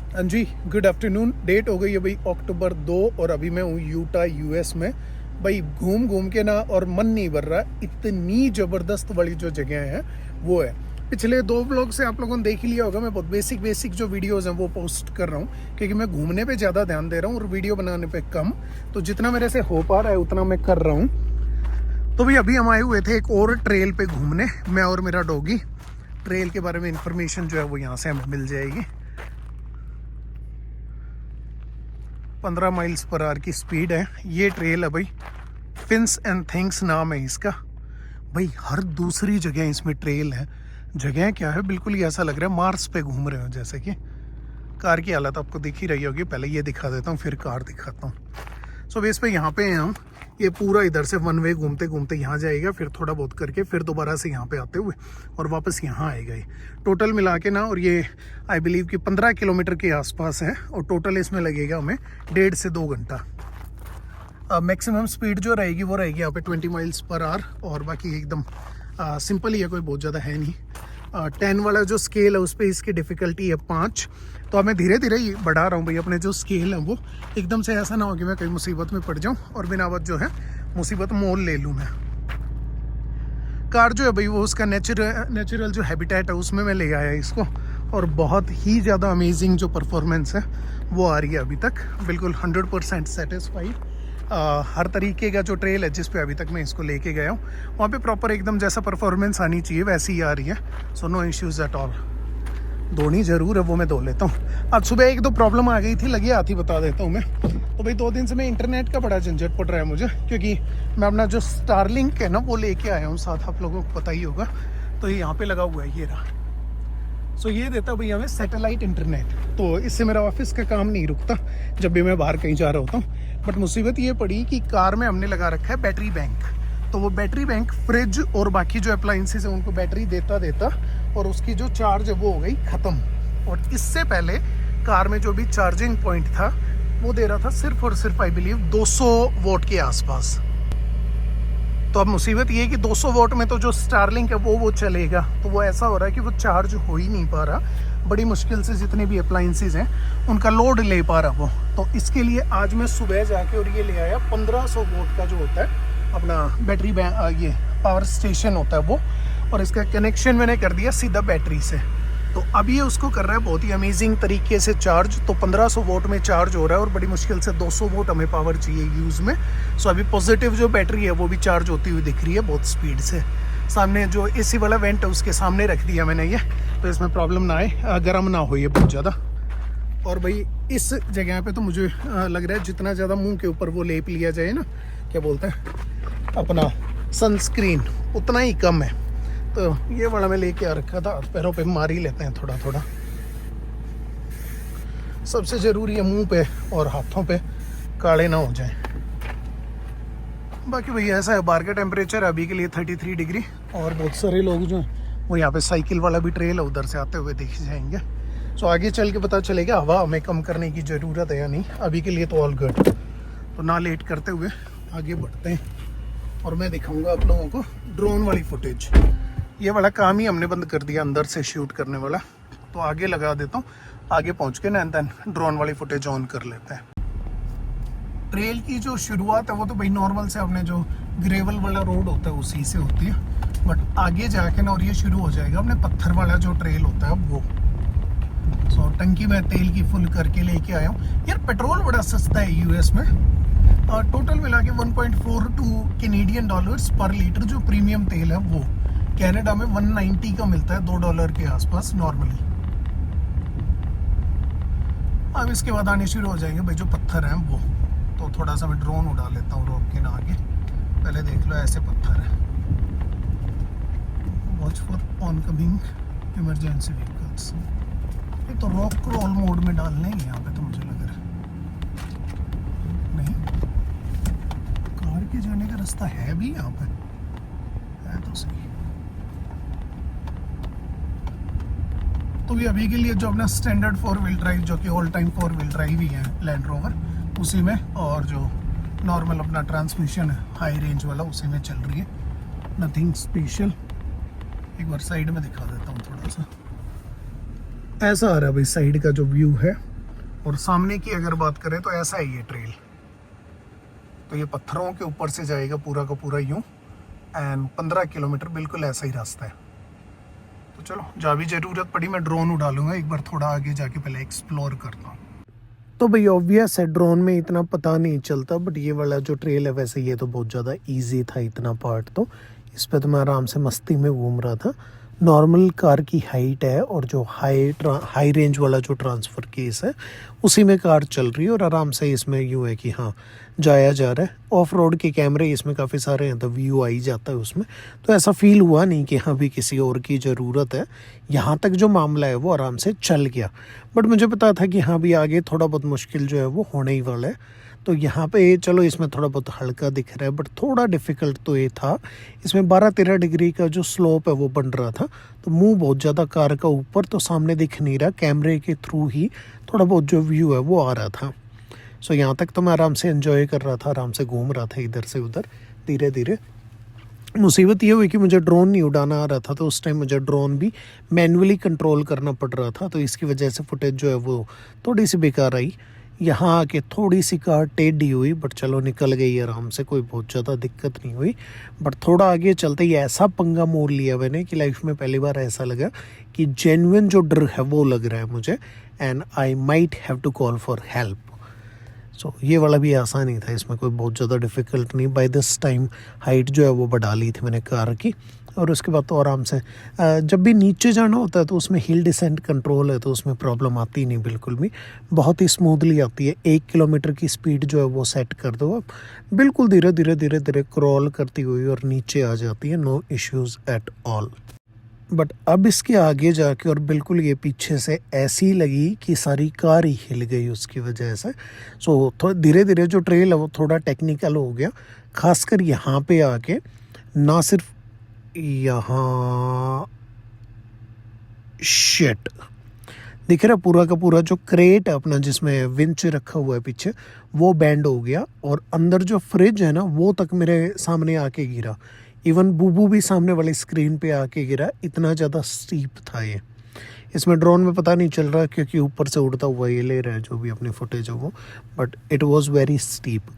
हाँ जी, good afternoon. Date हो गई है भाई अक्टूबर 2 और अभी मैं हूँ यूटा यूएस में। भाई घूम घूम के ना और मन नहीं भर रहा। इतनी ज़बरदस्त वाली जो जगह है वो है। पिछले 2 ब्लॉग से आप लोगों ने देख ही लिया होगा, मैं बहुत बेसिक जो वीडियोस हैं वो पोस्ट कर रहा हूँ क्योंकि मैं घूमने पे ज़्यादा ध्यान दे रहा हूँ और वीडियो बनाने पे कम। तो जितना मेरे से हो पा रहा है उतना मैं कर रहा हूँ। तो भाई अभी हम आए हुए थे एक और ट्रेल पे घूमने, मैं और मेरा डॉगी। ट्रेल के बारे में इंफॉर्मेशन जो है वो यहाँ से हमें मिल जाएगी। 15 माइल्स पर आवर की स्पीड है। ये ट्रेल है भाई, फिन्स एंड थिंग्स नाम है इसका। भाई हर दूसरी जगह इसमें ट्रेल है। जगह क्या है, बिल्कुल ही ऐसा लग रहा है मार्स पे घूम रहे हो। जैसे कि कार की हालत आपको दिख ही रही होगी, पहले ये दिखा देता हूँ फिर कार दिखाता हूँ। सो बेस पे यहाँ पे हैं हम। ये पूरा इधर से वन वे घूमते घूमते यहाँ जाएगा, फिर थोड़ा बहुत करके फिर दोबारा से यहाँ पे आते हुए और वापस यहाँ आएगा। ये टोटल मिला के ना, और ये आई बिलीव कि 15 किलोमीटर के आसपास है और टोटल इसमें लगेगा हमें 1.5 से 2 घंटा। मैक्सिमम स्पीड जो रहेगी वो रहेगी यहाँ पे 20 माइल्स पर आवर और बाकी एकदम सिंपल ही है, कोई बहुत ज़्यादा है नहीं। 10 वाला जो स्केल है उस पर इसकी डिफ़िकल्टी है 5। तो मैं धीरे धीरे ही बढ़ा रहा हूँ भाई अपने जो स्केल है वो। एकदम से ऐसा ना हो कि मैं कहीं मुसीबत में पड़ जाऊँ और बिना वक्त जो है मुसीबत मोल ले लूँ मैं। कार जो है भाई वो उसका नेचुरल जो हैबिटेट है उसमें मैं ले आया इसको, और बहुत ही ज़्यादा अमेजिंग जो परफॉर्मेंस है वो आ रही है अभी तक। बिल्कुल 100% सेटिस्फाइड। हर तरीके का जो ट्रेल है जिस पे अभी तक मैं इसको लेके गया हूँ वहाँ पे प्रॉपर एकदम जैसा परफॉर्मेंस आनी चाहिए वैसी ही आ रही है। So no issues at all. Dhoni ज़रूर है, वो मैं धो लेता हूँ। आज सुबह 1-2 प्रॉब्लम आ गई थी, लगी आती बता देता हूँ मैं। तो भाई 2 दिन से मैं इंटरनेट का बड़ा झंझट पड़ रहा है मुझे, क्योंकि मैं अपना जो स्टारलिंक है ना वो लेके आया हूँ साथ, आप लोगों को पता ही होगा। तो ये यहाँ पे लगा हुआ है, ये रहा। सो ये देता भैया हमें सैटेलाइट इंटरनेट। तो इससे मेरा ऑफिस का काम नहीं रुकता जब भी मैं बाहर कहीं जा रहा होता हूँ। बट मुसीबत ये पड़ी कि कार में हमने लगा रखा है बैटरी बैंक। तो वो बैटरी बैंक फ्रिज और बाकी जो अप्लाइंसेस है उनको बैटरी देता और उसकी जो चार्ज है वो हो गई ख़त्म। और इससे पहले कार में जो भी चार्जिंग पॉइंट था वो दे रहा था सिर्फ और सिर्फ आई बिलीव 200 वोट के आसपास। तो अब मुसीबत ये है कि 200 वोट में तो जो स्टारलिंक है वो चलेगा, तो वो ऐसा हो रहा है कि वो चार्ज हो ही नहीं पा रहा। बड़ी मुश्किल से जितने भी अप्लाइंसेस हैं उनका लोड ले पा रहा वो। तो इसके लिए आज मैं सुबह जाके और ये ले आया 1500 वोट का जो होता है अपना बैटरी ये पावर स्टेशन होता है वो, और इसका कनेक्शन मैंने कर दिया सीधा बैटरी से। तो अब ये उसको कर रहा है बहुत ही अमेजिंग तरीके से चार्ज। तो 1500 वोट में चार्ज हो रहा है और बड़ी मुश्किल से 200 वोट हमें पावर चाहिए यूज़ में। सो अभी पॉजिटिव जो बैटरी है वो भी चार्ज होती हुई दिख रही है बहुत स्पीड से। सामने जो एसी वाला वेंट है उसके सामने रख दिया मैंने ये, तो इसमें प्रॉब्लम ना आए, गर्म ना हो ये बहुत ज़्यादा। और भाई इस जगह पे तो मुझे लग रहा है जितना ज़्यादा मुंह के ऊपर वो लेप लिया जाए ना, क्या बोलते हैं अपना सनस्क्रीन, उतना ही कम है। तो ये वाला मैं लेके आ रखा था, पैरों पे मार ही लेते हैं थोड़ा थोड़ा। सबसे ज़रूरी है मुंह पे और हाथों पे काले ना हो जाएं। बाकी भैया ऐसा है, बाहर का टेम्परेचर अभी के लिए 33 डिग्री। और बहुत सारे लोग जो हैं वो यहाँ पे साइकिल वाला भी ट्रेल है उधर से आते हुए दिख जाएंगे। सो आगे चल के पता चलेगा हवा हमें कम करने की ज़रूरत है या नहीं। अभी के लिए तो ऑल गुड। तो ना लेट करते हुए आगे बढ़ते हैं और मैं दिखाऊंगा आप लोगों को ड्रोन वाली फुटेज। ये वाला काम ही हमने बंद कर दिया अंदर से शूट करने वाला, तो आगे लगा देता हूँ। आगे पहुँच के ना देन ड्रोन वाली फुटेज ऑन कर लेते हैं। ट्रेल की जो शुरुआत है वो तो भाई नॉर्मल से अपने जो ग्रेवल वाला रोड होता है उसी से होती है, बट आगे जाके ना और ये शुरू हो जाएगा अपने पत्थर वाला जो ट्रेल होता है वो। सो टंकी में तेल की फुल करके लेके आया हूँ। यार पेट्रोल बड़ा सस्ता है यूएस में, और टोटल मिला के 1.42 कैनेडियन डॉलर्स पर लीटर जो प्रीमियम तेल है वो। कनाडा में 190 का मिलता है, $2 के आसपास नॉर्मली। अब इसके बाद आने शुरू हो जाएंगे भाई जो पत्थर हैं वो। तो थोड़ा सा मैं ड्रोन उड़ा लेता हूँ रोक के ना आगे। पहले देख लो ऐसे पत्थर है। Watch for oncoming emergency vehicles. ये तो रॉक क्रॉल मोड में डालने ही यहाँ पे, तो मुझे लग रहा है नहीं, कार के जाने का रास्ता है भी यहाँ पे, है तो सही। तो भी अभी के लिए जो अपना स्टैंडर्ड 4 व्हील ड्राइव जो कि ऑल टाइम 4 व्हील ड्राइव ही है लैंड रोवर उसी में, और जो नॉर्मल अपना ट्रांसमिशन है हाई रेंज वाला उसी में चल रही है। Nothing special. एक बार साइड में दिखा देता हूँ थोड़ा सा। ऐसा आ रहा है भाई साइड का जो व्यू है और सामने की अगर बात करें तो ऐसा है ये ट्रेल, तो ये पत्थरों के ऊपर से जाएगा पूरा का पूरा यूं, एंड 15 किलोमीटर बिल्कुल ऐसा ही रास्ता है। तो चलो, जहाँ भी ज़रूरत पड़ी मैं ड्रोन उड़ा लूँगा, एक बार थोड़ा आगे जाके पहले एक्सप्लोर करता हूँ। तो भाई ऑब्वियस है ड्रोन में इतना पता नहीं चलता, बट ये वाला जो ट्रेल है वैसे ये तो बहुत ज़्यादा इजी था, इतना पार्ट तो इस पे तो मैं आराम से मस्ती में घूम रहा था। नॉर्मल कार की हाइट है और जो हाई रेंज वाला जो ट्रांसफ़र केस है उसी में कार चल रही है, और आराम से इसमें यूँ है कि हाँ जाया जा रहा है। ऑफ रोड के कैमरे इसमें काफ़ी सारे हैं तो व्यू आ ही जाता है उसमें, तो ऐसा फील हुआ नहीं कि हाँ भी किसी और की ज़रूरत है। यहाँ तक जो मामला है वो आराम से चल गया, बट मुझे पता था कि हाँ भी आगे थोड़ा बहुत मुश्किल जो है वो होने ही वाला है। तो यहाँ पे चलो इसमें थोड़ा बहुत हल्का दिख रहा है, बट थोड़ा डिफ़िकल्ट तो ये था, इसमें 12-13 डिग्री का जो स्लोप है वो बन रहा था, तो मुंह बहुत ज़्यादा कार का ऊपर तो सामने दिख नहीं रहा, कैमरे के थ्रू ही थोड़ा बहुत जो व्यू है वो आ रहा था। सो यहाँ तक तो मैं आराम से एंजॉय कर रहा था, आराम से घूम रहा था इधर से उधर धीरे धीरे। मुसीबत ये हुई कि मुझे ड्रोन नहीं उड़ाना आ रहा था, तो उस टाइम मुझे ड्रोन भी मैनुअली कंट्रोल करना पड़ रहा था, तो इसकी वजह से फुटेज जो है वो थोड़ी सी बेकार आई। यहाँ आके थोड़ी सी कार टेढ़ी हुई, बट चलो निकल गई आराम से, कोई बहुत ज़्यादा दिक्कत नहीं हुई। बट थोड़ा आगे चलते ही ऐसा पंगा मोड़ लिया मैंने कि लाइफ में पहली बार ऐसा लगा कि जेन्युइन जो डर है वो लग रहा है मुझे, and I might have to call for help. So ये वाला भी आसान ही था, इसमें कोई बहुत ज़्यादा डिफ़िकल्ट नहीं। बाय दिस टाइम हाइट जो है वो बढ़ा ली थी मैंने कार की, और उसके बाद तो आराम से जब भी नीचे जाना होता है तो उसमें हिल डिसेंट कंट्रोल है, तो उसमें प्रॉब्लम आती नहीं बिल्कुल भी, बहुत ही स्मूथली आती है। 1 किलोमीटर की स्पीड जो है वो सेट कर दो आप, बिल्कुल धीरे धीरे धीरे धीरे क्रॉल करती हुई और नीचे आ जाती है, no issues at all. But अब इसके आगे जाके और बिल्कुल ये पीछे से ऐसी लगी कि सारी कार ही हिल गई उसकी वजह से। सो थोड़ा धीरे धीरे जो ट्रेल है वो थोड़ा टेक्निकल हो गया, खासकर यहाँ पे आके। ना सिर्फ यहाँ शिट दिख रहा, पूरा का पूरा जो क्रेट है अपना जिसमें विंच रखा हुआ है पीछे, वो बैंड हो गया, और अंदर जो फ्रिज है ना वो तक मेरे सामने आके गिरा। इवन बूबू भी सामने वाली स्क्रीन पे आके गिरा, इतना ज़्यादा स्टीप था ये। इसमें ड्रोन में पता नहीं चल रहा क्योंकि ऊपर से उड़ता हुआ ये ले रहा है जो भी अपनी फुटेज है वो, but it was very steep.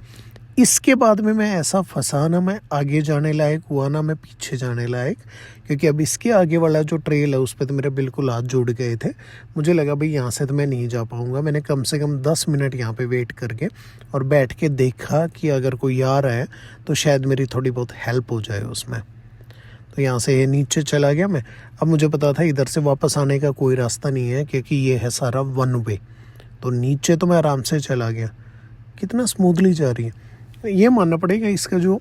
इसके बाद में मैं ऐसा फंसा, ना मैं आगे जाने लायक हुआ ना मैं पीछे जाने लायक, क्योंकि अब इसके आगे वाला जो ट्रेल है उस पर तो मेरे बिल्कुल हाथ जुड़ गए थे। मुझे लगा भाई यहाँ से तो मैं नहीं जा पाऊँगा। मैंने कम से कम 10 मिनट यहाँ पे वेट करके और बैठ के देखा कि अगर कोई आ रहा है तो शायद मेरी थोड़ी बहुत हेल्प हो जाए उसमें। तो यहाँ से नीचे चला गया मैं। अब मुझे पता था इधर से वापस आने का कोई रास्ता नहीं है, क्योंकि ये है सारा वन वे, तो नीचे तो मैं आराम से चला गया। कितना स्मूथली जा रही है, ये मानना पड़ेगा। इसका जो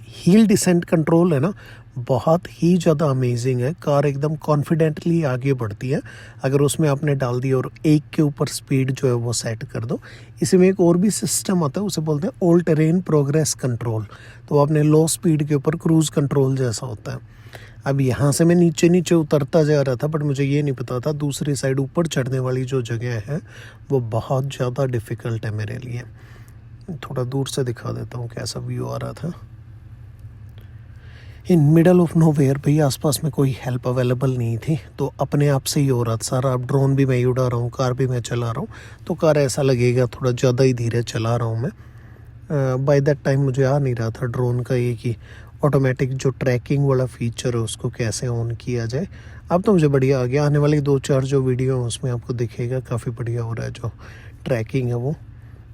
हील डिसेंट कंट्रोल है ना, बहुत ही ज़्यादा अमेजिंग है। कार एकदम कॉन्फिडेंटली आगे बढ़ती है अगर उसमें आपने डाल दी और 1 के ऊपर स्पीड जो है वो सेट कर दो। इसी में एक और भी सिस्टम आता है, उसे बोलते हैं ऑल टेरेन प्रोग्रेस कंट्रोल, तो आपने लो स्पीड के ऊपर क्रूज़ कंट्रोल जैसा होता है। अब यहाँ से मैं नीचे नीचे उतरता जा रहा था, बट मुझे ये नहीं पता था दूसरी साइड ऊपर चढ़ने वाली जो जगह है वो बहुत ज़्यादा डिफ़िकल्ट है मेरे लिए। थोड़ा दूर से दिखा देता हूँ कैसा व्यू आ रहा था। इन मिडल ऑफ नोवेयर भाई, आसपास में कोई हेल्प अवेलेबल नहीं थी, तो अपने आप से ही हो रहा था सारा। अब ड्रोन भी मैं ही उड़ा रहा हूँ, कार भी मैं चला रहा हूँ, तो कार ऐसा लगेगा थोड़ा ज़्यादा ही धीरे चला रहा हूँ मैं। बाय दैट टाइम मुझे आ नहीं रहा था ड्रोन का ये कि ऑटोमेटिक जो ट्रैकिंग वाला फीचर है उसको कैसे ऑन किया जाए। अब तो मुझे बढ़िया आ गया। आने वाली 2-4 जो वीडियो हैं उसमें आपको दिखेगा काफ़ी बढ़िया हो रहा है जो ट्रैकिंग है वो।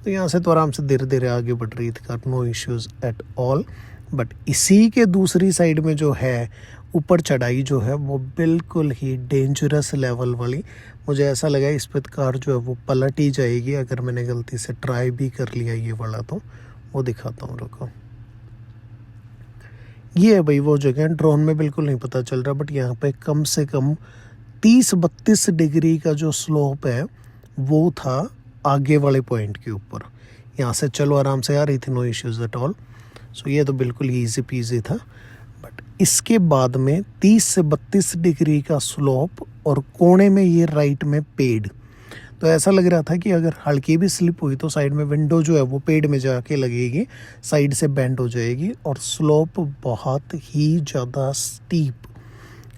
तो यहाँ से तो आराम से धीरे धीरे आगे बढ़ रही थी car, no issues at all. But इसी के दूसरी साइड में जो है ऊपर चढ़ाई जो है वो बिल्कुल ही डेंजरस लेवल वाली। मुझे ऐसा लगा इस पर कार जो है वो पलट ही जाएगी अगर मैंने गलती से ट्राई भी कर लिया ये वाला। तो वो दिखाता हूँ, रुको। ये है भाई वो जगह, ड्रोन में बिल्कुल नहीं पता चल रहा, बट यहाँ पे कम से कम 30-32 डिग्री का जो स्लोप है वो था आगे वाले पॉइंट के ऊपर। यहाँ से चलो आराम से आ रही थी, नो इश्यूज़ एट ऑल। सो ये तो बिल्कुल ही ईजी पीजी था। बट इसके बाद में 30 से 32 डिग्री का स्लोप और कोने में ये राइट में पेड़, तो ऐसा लग रहा था कि अगर हल्की भी स्लिप हुई तो साइड में विंडो जो है वो पेड़ में जाके लगेगी, साइड से बेंड हो जाएगी, और स्लोप बहुत ही ज़्यादा स्टीप।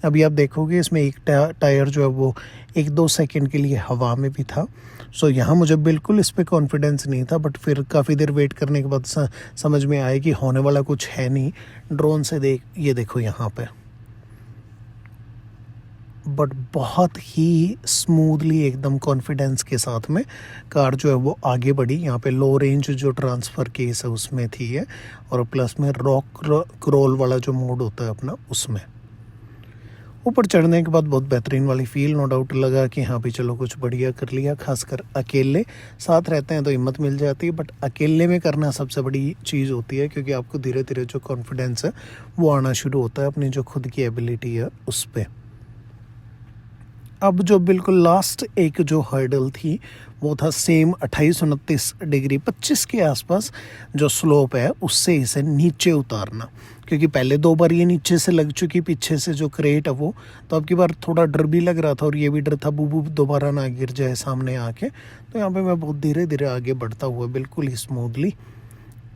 अभी आप देखोगे इसमें एक टायर जो है वो 1-2 सेकंड के लिए हवा में भी था। सो यहाँ मुझे बिल्कुल इस पे कॉन्फिडेंस नहीं था, बट फिर काफ़ी देर वेट करने के बाद समझ में आया कि होने वाला कुछ है नहीं। ड्रोन से ये देखो यहाँ पे, बट बहुत ही स्मूथली एकदम कॉन्फिडेंस के साथ में कार जो है वो आगे बढ़ी। यहाँ पे लो रेंज जो ट्रांसफ़र केस है उसमें थी है, और प्लस में रॉक क्रॉल वाला जो मोड होता है अपना उसमें। ऊपर चढ़ने के बाद बहुत बेहतरीन वाली फील, नो डाउट लगा कि हाँ भी चलो कुछ बढ़िया कर लिया। खासकर अकेले साथ रहते हैं तो हिम्मत मिल जाती है, बट अकेले में करना सबसे बड़ी चीज़ होती है, क्योंकि आपको धीरे धीरे जो कॉन्फिडेंस है वो आना शुरू होता है अपनी जो खुद की एबिलिटी है उस पर। अब जो बिल्कुल लास्ट एक जो हर्डल थी वो था सेम 28-29 डिग्री 25 के आसपास जो स्लोप है उससे इसे नीचे उतारना, क्योंकि पहले 2 बार ये नीचे से लग चुकी पीछे से जो क्रेट है वो, तो अब की बार थोड़ा डर भी लग रहा था और ये भी डर था बूबू दोबारा ना गिर जाए सामने आके। तो यहाँ पे मैं बहुत धीरे धीरे आगे बढ़ता हुआ बिल्कुल ही स्मूथली,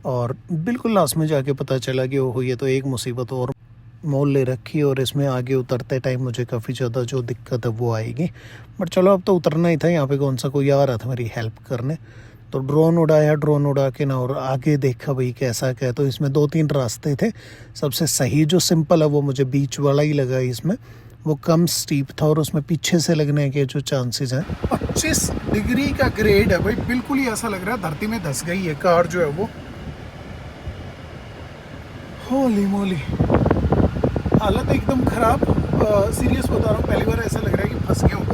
और बिल्कुल लास्ट में जाके पता चला कि ओहो ये तो एक मुसीबत और मोल ले रखी, और इसमें आगे उतरते टाइम मुझे काफ़ी ज़्यादा जो दिक्कत है वो आएगी। बट चलो अब तो उतरना ही था, यहाँ पे कौन सा कोई आ रहा था मेरी हेल्प करने। तो ड्रोन उड़ाया, ड्रोन उड़ा के ना और आगे देखा भाई कैसा क्या। तो इसमें 2-3 रास्ते थे, सबसे सही जो सिंपल है वो मुझे बीच वाला ही लगा। इसमें वो कम स्टीप था और उसमें पीछे से लगने के जो चांसेस हैं। 25 डिग्री का ग्रेड है भाई, बिल्कुल ही ऐसा लग रहा है धरती में धंस गई है कार जो है वो। होली मोली, हालत एकदम ख़राब, सीरियस बता रहा हूँ, पहली बार ऐसा लग रहा है कि फंस गया हूँ।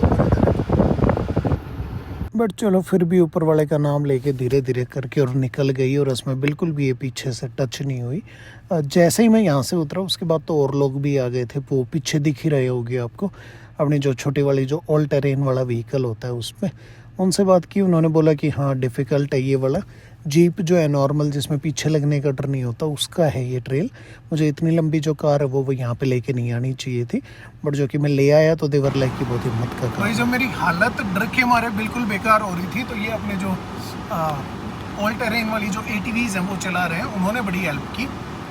बट चलो फिर भी ऊपर वाले का नाम लेके धीरे धीरे करके और निकल गई, और उसमें बिल्कुल भी ये पीछे से टच नहीं हुई। जैसे ही मैं यहाँ से उतरा उसके बाद तो और लोग भी आ गए थे, वो पीछे दिख ही रहे होगे आपको, अपनी जो छोटी वाली जो ऑल टेरेन वाला व्हीकल होता है उसमें। उनसे बात की, उन्होंने बोला कि हाँ डिफ़िकल्ट है ये वाला। जीप जो है नॉर्मल जिसमें पीछे लगने का डर नहीं होता उसका है ये ट्रेल। मुझे इतनी लंबी जो कार है वो यहाँ पे लेके नहीं आनी चाहिए थी, बट जो कि मैं ले आया तो देवर लाइक की बहुत हिम्मत का काम। भाई जब मेरी हालत डर के मारे बिल्कुल बेकार हो रही थी, तो ये अपने जो ऑल टेरेन वाली जो ATVs हैं वो चला रहे हैं, उन्होंने बड़ी हेल्प की।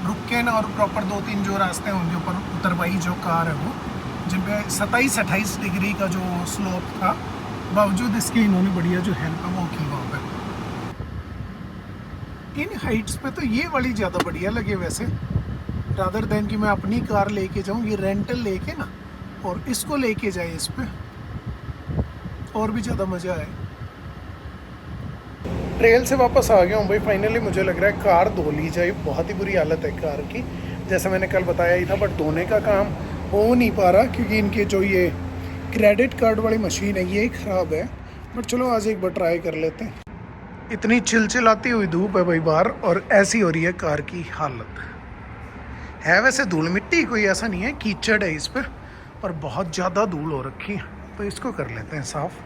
रुक के ना और प्रॉपर 2-3 जो रास्ते हैं उनके ऊपर उतरवाई जो कार है वो, जिन पे 27-28 डिग्री का जो स्लोप था, बावजूद इसके इन्होंने बढ़िया जो हेल्प है वो की वहाँ पर। इन हाइट्स पे तो ये वाली ज़्यादा बढ़िया लगे वैसे, रादर देन कि मैं अपनी कार लेके जाऊँ, ये रेंटल लेके ना और इसको लेके जाए इस पे, और भी ज़्यादा मज़ा आए। ट्रेल से वापस आ गया हूँ भाई फाइनली। मुझे लग रहा है कार धो ली जाए, बहुत ही बुरी हालत है कार की, जैसे मैंने कल बताया ही था, बट धोने का काम हो नहीं पा रहा क्योंकि इनके जो ये क्रेडिट कार्ड वाली मशीन है ये ख़राब है। बट चलो आज एक बार ट्राई कर लेते हैं। इतनी चिलचिलाती हुई धूप है भाई बाहर, और ऐसी हो रही है कार की हालत। है वैसे धूल मिट्टी, कोई ऐसा नहीं है, कीचड़ है इस पर, पर बहुत ज़्यादा धूल हो रखी है, तो इसको कर लेते हैं साफ।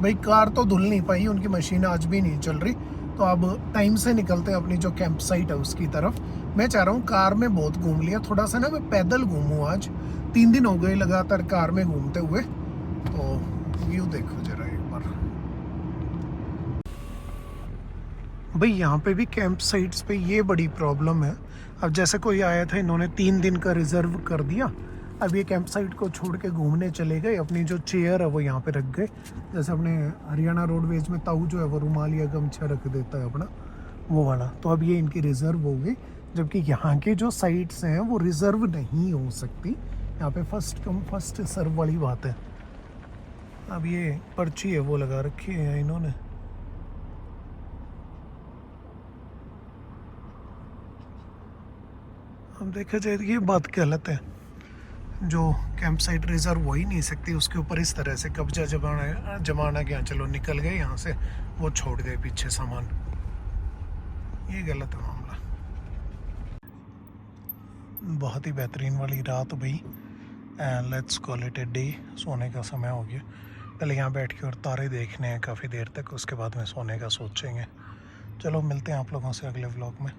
भाई कार तो धुल नहीं पाई, उनकी मशीन आज भी नहीं चल रही, तो अब टाइम से निकलते हैं अपनी जो कैंप साइट है उसकी तरफ। मैं चाह रहा हूँ, कार में बहुत घूम लिया, थोड़ा सा ना मैं पैदल घूमूँ आज। 3 दिन हो गए लगातार कार में घूमते हुए, तो व्यू देखो जरा एक बार। भाई यहाँ पे भी कैंप साइट्स पे ये बड़ी प्रॉब्लम है। अब जैसे कोई आया था, इन्होंने 3 दिन का रिजर्व कर दिया, अब ये कैंप साइट को छोड़ के घूमने चले गए, अपनी जो चेयर है वो यहाँ पे रख गए। जैसे अपने हरियाणा रोडवेज में ताऊ जो है वो रुमाल या गमछा रख देता है अपना, वो वाला, तो अब ये इनकी रिज़र्व हो गई। जबकि यहाँ के जो साइट्स हैं वो रिज़र्व नहीं हो सकती, यहाँ पे फर्स्ट कम फर्स्ट सर्व वाली बात है। अब ये पर्ची है वो लगा रखी है इन्होंने। अब देखा जाए तो ये बात गलत है, जो कैंप साइट रिजर्व हो ही नहीं सकती, उसके ऊपर इस तरह से कब्जा जमाना गया, चलो निकल गए यहाँ से, वो छोड़ गए पीछे सामान, ये गलत है मामला। बहुत ही बेहतरीन वाली रात भाई, let's call it a day. सोने का समय हो गया, पहले यहाँ बैठ के और तारे देखने हैं काफ़ी देर तक, उसके बाद में सोने का सोचेंगे। चलो मिलते हैं आप लोगों से अगले व्लॉग में।